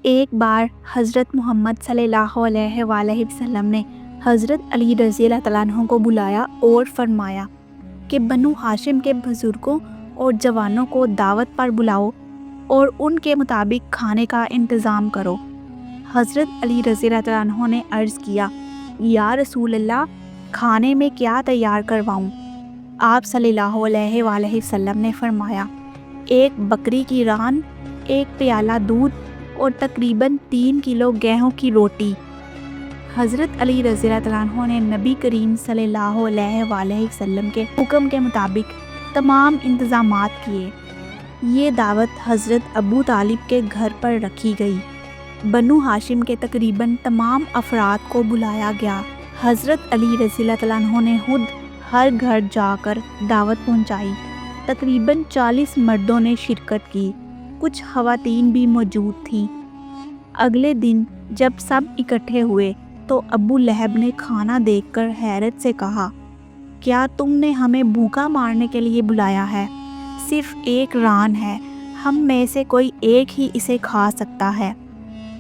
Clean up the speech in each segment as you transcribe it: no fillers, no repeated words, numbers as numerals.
ایک بار حضرت محمد صلی اللہ علیہ وآلہ وسلم نے حضرت علی رضی اللہ تعالیٰ عنہ کو بلایا اور فرمایا کہ بنو ہاشم کے بزرگوں اور جوانوں کو دعوت پر بلاؤ اور ان کے مطابق کھانے کا انتظام کرو۔ حضرت علی رضی اللہ تعالیٰ عنہ نے عرض کیا، یا رسول اللہ، کھانے میں کیا تیار کرواؤں؟ آپ صلی اللہ علیہ وآلہ وسلم نے فرمایا، ایک بکری کی ران، ایک پیالہ دودھ اور تقریباً 3 کلو گیہوں کی روٹی۔ حضرت علی رضی اللہ تعالیٰ عنہ نے نبی کریم صلی اللہ علیہ وآلہ وسلم کے حکم کے مطابق تمام انتظامات کیے۔ یہ دعوت حضرت ابو طالب کے گھر پر رکھی گئی۔ بنو ہاشم کے تقریباً تمام افراد کو بلایا گیا۔ حضرت علی رضی اللہ تعالیٰ عنہ نے خود ہر گھر جا کر دعوت پہنچائی۔ تقریباً 40 مردوں نے شرکت کی، کچھ خواتین بھی موجود تھیں۔ اگلے دن جب سب اکٹھے ہوئے تو ابو لہب نے کھانا دیکھ کر حیرت سے کہا، کیا تم نے ہمیں بھوکا مارنے کے لیے بلایا ہے؟ صرف ایک ران ہے، ہم میں سے کوئی ایک ہی اسے کھا سکتا ہے،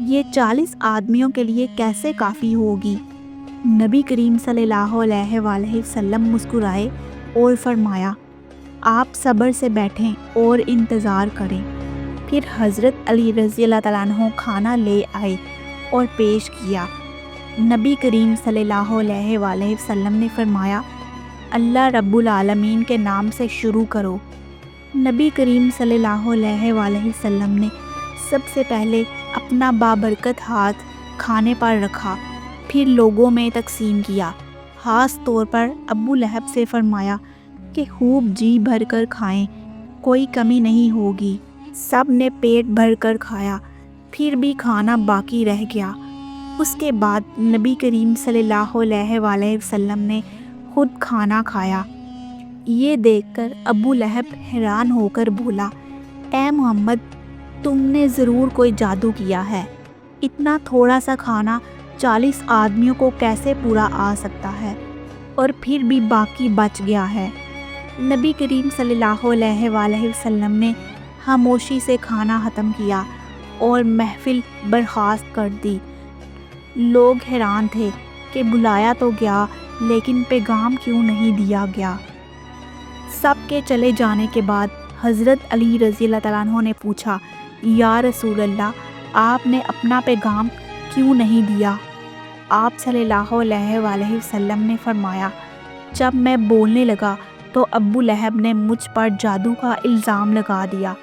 یہ 40 آدمیوں کے لیے کیسے کافی ہوگی؟ نبی کریم صلی اللہ علیہ وآلہ وسلم مسکرائے اور فرمایا، آپ صبر سے بیٹھیں اور انتظار کریں۔ پھر حضرت علی رضی اللہ تعالیٰ عنہ کھانا لے آئے اور پیش کیا۔ نبی کریم صلی اللہ علیہ وآلہ وسلم نے فرمایا، اللہ رب العالمین کے نام سے شروع کرو۔ نبی کریم صلی اللہ علیہ وآلہ وسلم نے سب سے پہلے اپنا بابرکت ہاتھ کھانے پر رکھا، پھر لوگوں میں تقسیم کیا۔ خاص طور پر ابو لہب سے فرمایا کہ خوب جی بھر کر کھائیں، کوئی کمی نہیں ہوگی۔ سب نے پیٹ بھر کر کھایا، پھر بھی کھانا باقی رہ گیا۔ اس کے بعد نبی کریم صلی اللہ علیہ وآلہ وسلم نے خود کھانا کھایا۔ یہ دیکھ کر ابو لہب حیران ہو کر بولا، اے محمد، تم نے ضرور کوئی جادو کیا ہے، اتنا تھوڑا سا کھانا 40 آدمیوں کو کیسے پورا آ سکتا ہے، اور پھر بھی باقی بچ گیا ہے۔ نبی کریم صلی اللہ علیہ وآلہ وسلم نے خاموشی سے کھانا ختم کیا اور محفل برخاست کر دی۔ لوگ حیران تھے کہ بلایا تو گیا لیکن پیغام کیوں نہیں دیا گیا۔ سب کے چلے جانے کے بعد حضرت علی رضی اللہ تعالیٰ عنہ نے پوچھا، یا رسول اللہ، آپ نے اپنا پیغام کیوں نہیں دیا؟ آپ صلی اللہ علیہ وآلہ وسلم نے فرمایا، جب میں بولنے لگا تو ابو لہب نے مجھ پر جادو کا الزام لگا دیا،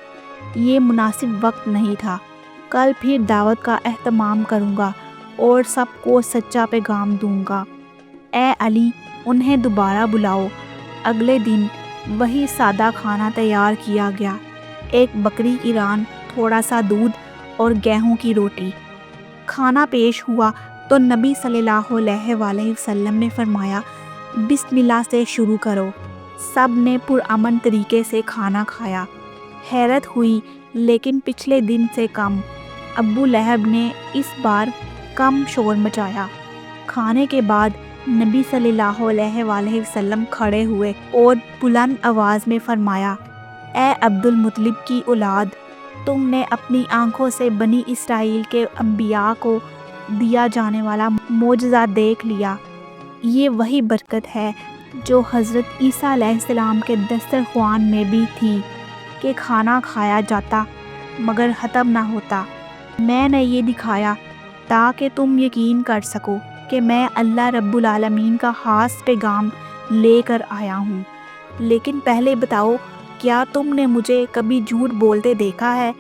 یہ مناسب وقت نہیں تھا، کل پھر دعوت کا اہتمام کروں گا اور سب کو سچا پیغام دوں گا۔ اے علی، انہیں دوبارہ بلاؤ۔ اگلے دن وہی سادہ کھانا تیار کیا گیا، ایک بکری کی ران، تھوڑا سا دودھ اور گیہوں کی روٹی۔ کھانا پیش ہوا تو نبی صلی اللہ علیہ وآلہ وسلم نے فرمایا، بسم اللہ سے شروع کرو۔ سب نے پرامن طریقے سے کھانا کھایا۔ حیرت ہوئی لیکن پچھلے دن سے کم۔ ابو لہب نے اس بار کم شور مچایا۔ کھانے کے بعد نبی صلی اللہ علیہ وآلہ وسلم کھڑے ہوئے اور بلند آواز میں فرمایا، اے عبد المطلب کی اولاد، تم نے اپنی آنکھوں سے بنی اسرائیل کے انبیاء کو دیا جانے والا معجزہ دیکھ لیا۔ یہ وہی برکت ہے جو حضرت عیسیٰ علیہ السلام کے دسترخوان میں بھی تھی کہ کھانا کھایا جاتا مگر ختم نہ ہوتا۔ میں نے یہ دکھایا تاکہ تم یقین کر سکو کہ میں اللہ رب العالمین کا خاص پیغام لے کر آیا ہوں۔ لیکن پہلے بتاؤ، کیا تم نے مجھے کبھی جھوٹ بولتے دیکھا ہے؟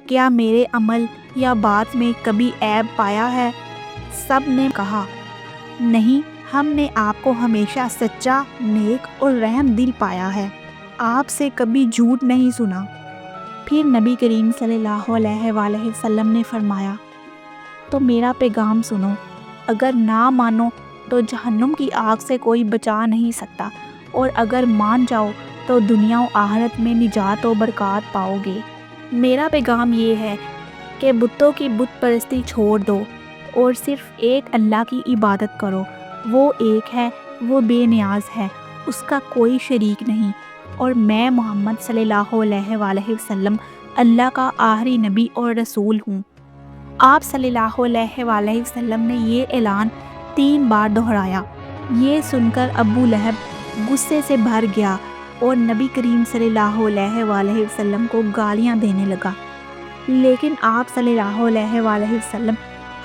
کیا میرے عمل یا بات میں کبھی عیب پایا ہے؟ سب نے کہا، نہیں، ہم نے آپ کو ہمیشہ سچا، نیک اور رحم دل پایا ہے، آپ سے کبھی جھوٹ نہیں سنا۔ پھر نبی کریم صلی اللہ علیہ وآلہ وسلم نے فرمایا، تو میرا پیغام سنو، اگر نہ مانو تو جہنم کی آگ سے کوئی بچا نہیں سکتا، اور اگر مان جاؤ تو دنیا و آخرت میں نجات و برکات پاؤ گے۔ میرا پیغام یہ ہے کہ بتوں کی بت پرستی چھوڑ دو اور صرف ایک اللہ کی عبادت کرو۔ وہ ایک ہے، وہ بے نیاز ہے، اس کا کوئی شریک نہیں، اور میں محمد صلی اللہ علیہ وآلہ وسلم اللہ کا آخری نبی اور رسول ہوں۔ آپ صلی اللہ علیہ وآلہ وسلم نے یہ اعلان 3 بار دہرایا۔ یہ سن کر ابو لہب غصے سے بھر گیا اور نبی کریم صلی اللہ علیہ وآلہ وسلم کو گالیاں دینے لگا، لیکن آپ صلی اللہ علیہ وآلہ وسلم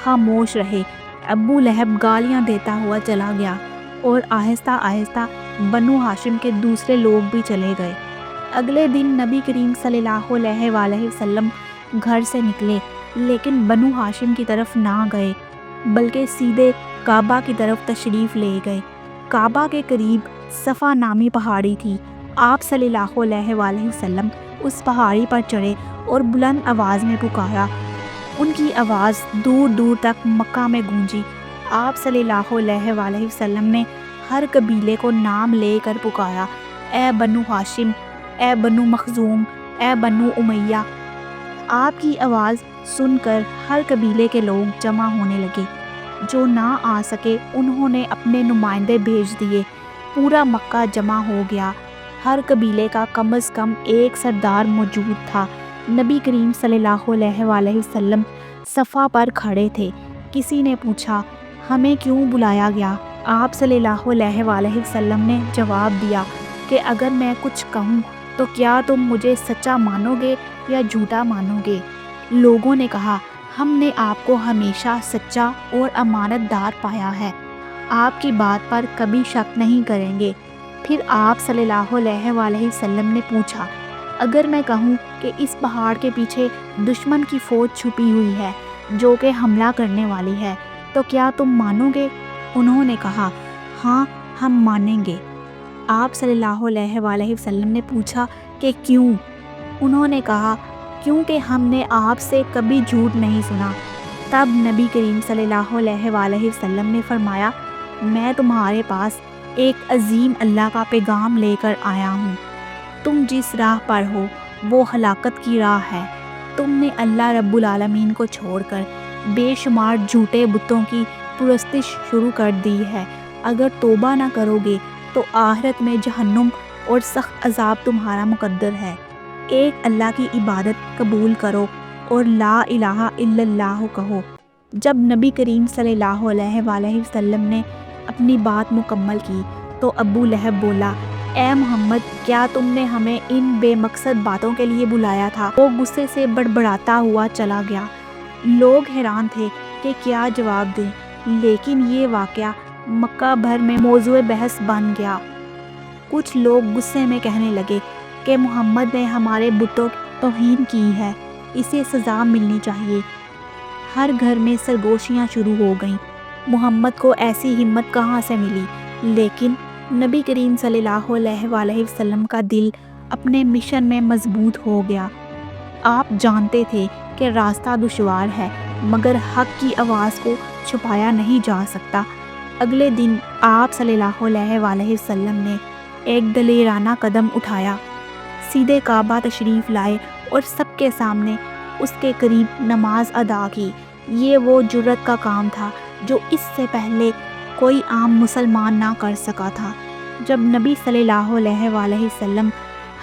خاموش رہے۔ ابو لہب گالیاں دیتا ہوا چلا گیا اور آہستہ آہستہ بنو ہاشم کے دوسرے لوگ بھی چلے گئے۔ اگلے دن نبی کریم صلی اللہ علیہ وآلہ وسلم گھر سے نکلے، لیکن بنو ہاشم کی طرف نہ گئے بلکہ سیدھے کعبہ کی طرف تشریف لے گئے۔ کعبہ کے قریب صفا نامی پہاڑی تھی۔ آپ صلی اللہ علیہ وآلہ وسلم اس پہاڑی پر چڑھے اور بلند آواز میں پکارا۔ ان کی آواز دور دور تک مکہ میں گونجی۔ آپ صلی اللہ علیہ وآلہ وسلم نے ہر قبیلے کو نام لے کر پکارا، اے بنو ہاشم، اے بنو مخزوم، اے بنو امیہ۔ آپ کی آواز سن کر ہر قبیلے کے لوگ جمع ہونے لگے۔ جو نہ آ سکے انہوں نے اپنے نمائندے بھیج دیے۔ پورا مکہ جمع ہو گیا۔ ہر قبیلے کا کم از کم ایک سردار موجود تھا۔ نبی کریم صلی اللہ علیہ وآلہ وسلم صفا پر کھڑے تھے۔ کسی نے پوچھا، ہمیں کیوں بلایا گیا؟ آپ صلی اللہ علیہ وآلہ وسلم نے جواب دیا کہ اگر میں کچھ کہوں تو کیا تم مجھے سچا مانو گے یا جھوٹا مانو گے؟ لوگوں نے کہا، ہم نے آپ کو ہمیشہ سچا اور امانت دار پایا ہے، آپ کی بات پر کبھی شک نہیں کریں گے۔ پھر آپ صلی اللہ علیہ وآلہ وسلم نے پوچھا، اگر میں کہوں کہ اس پہاڑ کے پیچھے دشمن کی فوج چھپی ہوئی ہے جو کہ حملہ کرنے والی ہے تو کیا تم مانو گے؟ انہوں نے کہا، ہاں ہم مانیں گے۔ آپ صلی اللہ علیہ وآلہ وسلم نے پوچھا کہ کیوں؟ انہوں نے کہا، کیونکہ ہم نے آپ سے کبھی جھوٹ نہیں سنا۔ تب نبی کریم صلی اللہ علیہ وآلہ وسلم نے فرمایا، میں تمہارے پاس ایک عظیم اللہ کا پیغام لے کر آیا ہوں۔ تم جس راہ پر ہو وہ ہلاکت کی راہ ہے۔ تم نے اللہ رب العالمین کو چھوڑ کر بے شمار جھوٹے بتوں کی پرستش شروع کر دی ہے۔ اگر توبہ نہ کرو گے تو آخرت میں جہنم اور سخت عذاب تمہارا مقدر ہے۔ ایک اللہ کی عبادت قبول کرو اور لا الہ الا اللہ کہو۔ جب نبی کریم صلی اللہ علیہ وآلہ وسلم نے اپنی بات مکمل کی تو ابو لہب بولا، اے محمد، کیا تم نے ہمیں ان بے مقصد باتوں کے لیے بلایا تھا؟ وہ غصے سے بڑبڑاتا ہوا چلا گیا۔ لوگ حیران تھے کہ کیا جواب دیں، لیکن یہ واقعہ مکہ بھر میں موضوع بحث بن گیا۔ کچھ لوگ غصے میں کہنے لگے کہ محمد نے ہمارے بتوں کی توہین کی ہے، اسے سزا ملنی چاہیے۔ ہر گھر میں سرگوشیاں شروع ہو گئیں، محمد کو ایسی ہمت کہاں سے ملی؟ لیکن نبی کریم صلی اللہ علیہ وآلہ وسلم کا دل اپنے مشن میں مضبوط ہو گیا۔ آپ جانتے تھے کہ راستہ دشوار ہے، مگر حق کی آواز کو چھپایا نہیں جا سکتا۔ اگلے دن آپ صلی اللہ علیہ وآلہ وسلم نے ایک دلیرانہ قدم اٹھایا، سیدھے کعبہ تشریف لائے اور سب کے سامنے اس کے قریب نماز ادا کی۔ یہ وہ جرأت کا کام تھا جو اس سے پہلے کوئی عام مسلمان نہ کر سکا تھا۔ جب نبی صلی اللہ علیہ وآلہ وسلم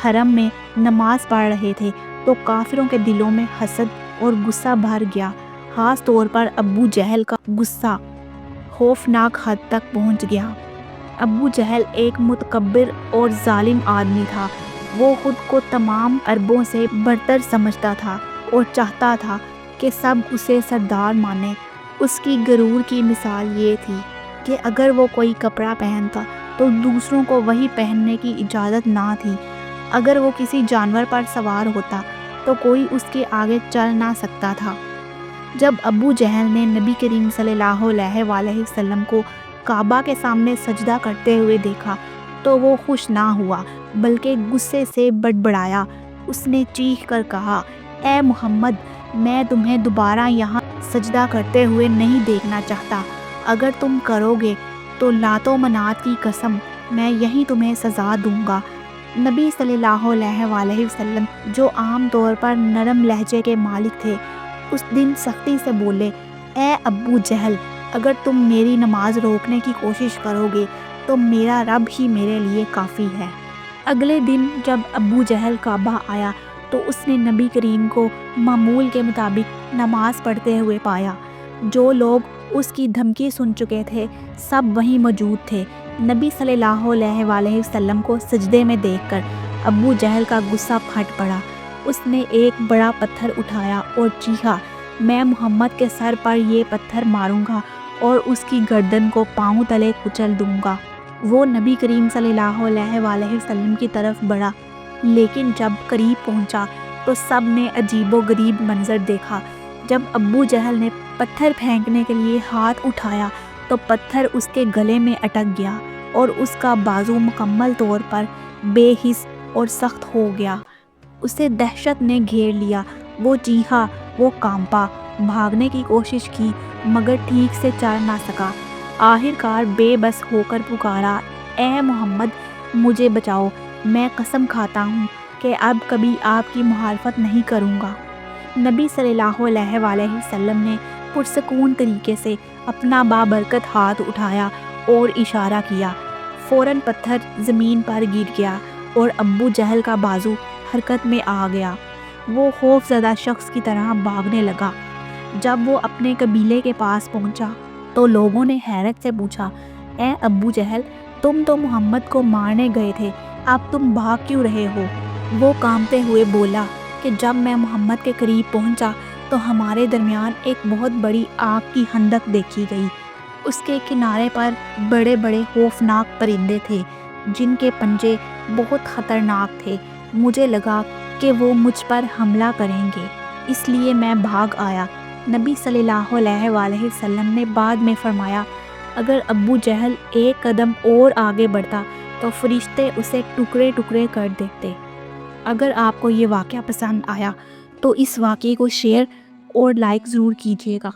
حرم میں نماز پڑھ رہے تھے تو کافروں کے دلوں میں حسد اور غصہ بھر گیا۔ خاص طور پر ابو جہل کا غصہ خوفناک حد تک پہنچ گیا۔ ابو جہل ایک متکبر اور ظالم آدمی تھا۔ وہ خود کو تمام عربوں سے برتر سمجھتا تھا اور چاہتا تھا کہ سب اسے سردار مانیں۔ اس کی غرور کی مثال یہ تھی کہ اگر وہ کوئی کپڑا پہنتا تو دوسروں کو وہی پہننے کی اجازت نہ تھی۔ اگر وہ کسی جانور پر سوار ہوتا تو کوئی اس کے آگے چل نہ سکتا تھا۔ جب ابو جہل نے نبی کریم صلی اللہ علیہ وآلہ وسلم کو کعبہ کے سامنے سجدہ کرتے ہوئے دیکھا تو وہ خوش نہ ہوا بلکہ غصے سے بڑبڑایا۔ اس نے چیخ کر کہا، اے محمد، میں تمہیں دوبارہ یہاں سجدہ کرتے ہوئے نہیں دیکھنا چاہتا۔ اگر تم کرو گے تو لات و منات کی قسم، میں یہیں تمہیں سزا دوں گا۔ نبی صلی اللہ علیہ وآلہ وسلم جو عام طور پر نرم لہجے کے مالک تھے، اس دن سختی سے بولے، اے ابو جہل، اگر تم میری نماز روکنے کی کوشش کرو گے تو میرا رب ہی میرے لیے کافی ہے۔ اگلے دن جب ابو جہل کعبہ آیا تو اس نے نبی کریم کو معمول کے مطابق نماز پڑھتے ہوئے پایا۔ جو لوگ اس کی دھمکی سن چکے تھے سب وہیں موجود تھے۔ نبی صلی اللہ علیہ وآلہ وسلم کو سجدے میں دیکھ کر ابو جہل کا غصہ پھٹ پڑا۔ اس نے ایک بڑا پتھر اٹھایا اور چیخا، میں محمد کے سر پر یہ پتھر ماروں گا اور اس کی گردن کو پاؤں تلے کچل دوں گا۔ وہ نبی کریم صلی اللہ علیہ وآلہ وسلم کی طرف بڑھا، لیکن جب قریب پہنچا تو سب نے عجیب و غریب منظر دیکھا۔ جب ابو جہل نے پتھر پھینکنے کے لیے ہاتھ اٹھایا تو پتھر اس کے گلے میں اٹک گیا اور اس کا بازو مکمل طور پر بے حس اور سخت ہو گیا۔ اسے دہشت نے گھیر لیا، وہ چیخا، وہ کانپا، بھاگنے کی کوشش کی مگر ٹھیک سے چل نہ سکا۔ آخرکار بے بس ہو کر پکارا، اے محمد مجھے بچاؤ، میں قسم کھاتا ہوں کہ اب کبھی آپ کی مخالفت نہیں کروں گا۔ نبی صلی اللہ علیہ وآلہ وسلم نے پرسکون طریقے سے اپنا بابرکت ہاتھ اٹھایا اور اشارہ کیا۔ فوراً پتھر زمین پر گر گیا اور ابو جہل کا بازو حرکت میں آ گیا۔ وہ خوف زدہ شخص کی طرح بھاگنے لگا۔ جب وہ اپنے قبیلے کے پاس پہنچا تو لوگوں نے حیرت سے پوچھا، اے ابو جہل، تم تو محمد کو مارنے گئے تھے، اب تم بھاگ کیوں رہے ہو؟ وہ کانپتے ہوئے بولا کہ جب میں محمد کے قریب پہنچا تو ہمارے درمیان ایک بہت بڑی آگ کی خندق دیکھی گئی۔ اس کے کنارے پر بڑے بڑے خوفناک پرندے تھے جن کے پنجے بہت خطرناک تھے۔ مجھے لگا کہ وہ مجھ پر حملہ کریں گے، اس لیے میں بھاگ آیا۔ نبی صلی اللہ علیہ وآلہ وسلم نے بعد میں فرمایا، اگر ابو جہل ایک قدم اور آگے بڑھتا تو فرشتے اسے ٹکڑے ٹکڑے کر دیتے۔ اگر آپ کو یہ واقعہ پسند آیا تو اس واقعے کو شیئر اور لائک ضرور کیجیے گا۔